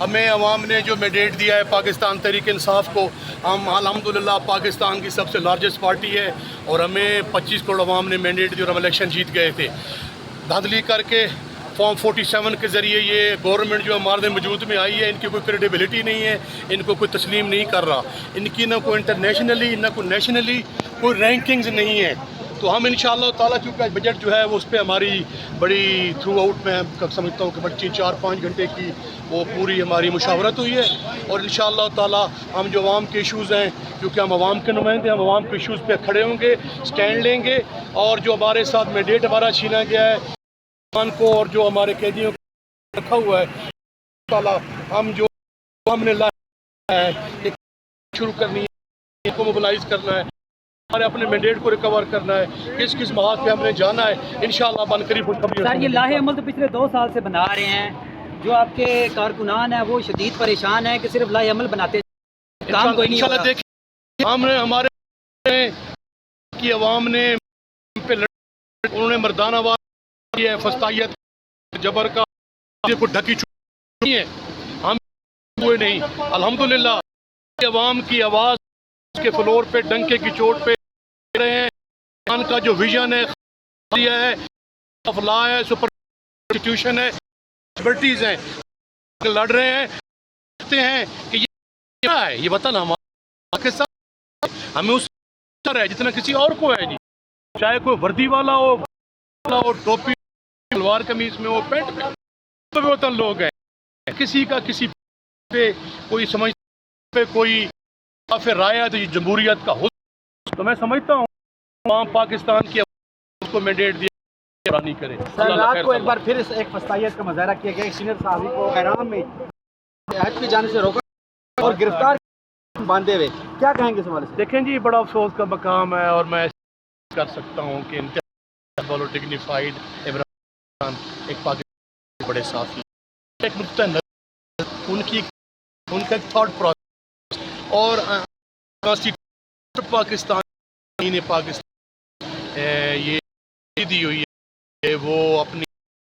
ہمیں عوام نے جو مینڈیٹ دیا ہے پاکستان تحریک انصاف کو، ہم الحمدللہ پاکستان کی سب سے لارجسٹ پارٹی ہے اور ہمیں 25 کروڑ عوام نے مینڈیٹ دیا اور ہم الیکشن جیت گئے تھے دھاندلی کر کے۔ فارم 47 کے ذریعے یہ گورنمنٹ جو ہمارے موجود میں آئی ہے، ان کی کوئی کریڈیبلٹی نہیں ہے، ان کو کوئی تسلیم نہیں کر رہا، ان کی نہ کوئی انٹرنیشنلی نہ کوئی نیشنلی کوئی رینکنگز نہیں ہے۔ تو ہم انشاءاللہ تعالیٰ چونکہ بجٹ جو ہے وہ اس پہ ہماری بڑی تھرو آؤٹ میں سمجھتا ہوں کہ بڑی 4-5 گھنٹے کی وہ پوری ہماری مشاورت ہوئی ہے، اور انشاءاللہ تعالیٰ ہم جو عوام کے ایشوز ہیں، کیونکہ ہم عوام کے نمائندے، ہم عوام کے ایشوز پہ کھڑے ہوں گے، سٹینڈ لیں گے، اور جو ہمارے ساتھ مینڈیٹ ہمارا چھینا گیا ہے کو اور جو ہمارے قیدیوں کو رکھا ہوا ہے، انشاءاللہ ہم جو ہم نے لایا ہے ایک شروع کرنی ہے، کو موبلائز کرنا ہے، ہمارے اپنے مینڈیٹ کو ریکور کرنا ہے، کس کس محاذ پہ ہم نے جانا ہے، انشاءاللہ بن قریب خوشخبری۔ سر، یہ لاہے عمل تو پچھلے 2 سال سے بنا رہے ہیں، جو آپ کے کارکنان ہیں وہ شدید پریشان ہیں کہ صرف لاہے عمل بناتے ہیں، کام کوئی نہیں ہوتا۔ انشاءاللہ دیکھیں، ہم نے ہمارے کی عوام نے پہ انہوں نے مردانہ وار کیا ہے، فسطائیت جبر کا کو ڈھکی چھوڑی ہے، ہم ہوئے نہیں۔ الحمدللہ عوام کی آواز کے فلور پہ ڈنکے کی چوٹ پہ رہے ہیں، ان کا جو ویژن ہے ہے آف لا ہے، سپر انسٹیٹیوشن ہے، لبرٹیز ہیں، لڑ رہے ہیں، کہتے ہیں کہ یہ کیا ہے، یہ بتا نا ہمارا پاکستان ہمیں اس طرح ہے جتنا کسی اور کو ہے، جی چاہے کوئی وردی والا ہو ٹوپی سلوار قمیض میں ہو پینٹ میں، سب وطن لوگ ہیں، کسی کا کسی پہ کوئی سمجھ پہ کوئی پھر رائے ہے تو یہ جمہوریت کا حسن۔ تو میں سمجھتا ہوں تمام پاکستان کی عوام کو مینڈیٹ دیا نہیں کرے۔ سر، رات کو ایک بار پھر ایک فسطائیت کا مظاہرہ کیا گیا، ایک سینئر صحافی کو احرام میں حج پہ جانے سے روکا اور گرفتار باندھے ہوئے، کیا کہیں گے اس حوالے سے؟ دیکھیں جی، بڑا افسوس کا مقام ہے، اور میں کر سکتا ہوں کہ انتہائی ڈگنیفائڈ عمران ایک پاکستان بڑے صافی، ایک نقطہ نظر ان کا ایک تھاٹ پروسیس اور پاکستان یہ دی ہوئی ہے کہ وہ اپنی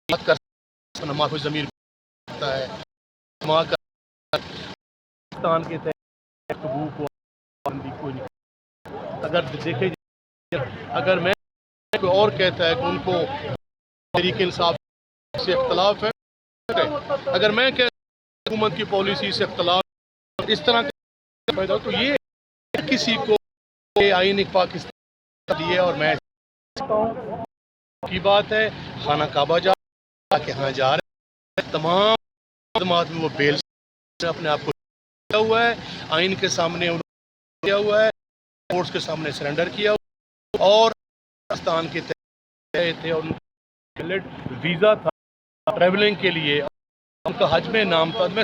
بات کر سکتا ہے، محفوظ ضمیر کرتا ہے، پاکستان کے تحت حقوق کوئی نہیں۔ اگر دیکھیں اگر میں کوئی اور کہتا ہے کہ ان کو تحریک انصاف سے اختلاف ہے، اگر میں کہتا ہوں حکومت کی پالیسی سے اختلاف اس طرح کا پیدا تو یہ کسی کو آئین پاکستان دیے، اور میں سمجھتا ہوں کی بات ہے خانہ کعبہ جا کے ہاں جا رہے ہیں، تمام خدمات میں وہ بیل سے اپنے آپ کو کیا ہوا ہے، آئین کے سامنے انہوں نے کیا ہوا ہے، کورٹس کے سامنے سرنڈر کیا ہوا، اور پاکستان کے تھے اور ویزا تھا ٹریولنگ کے لیے، ان کا حج میں نام تھا۔ میں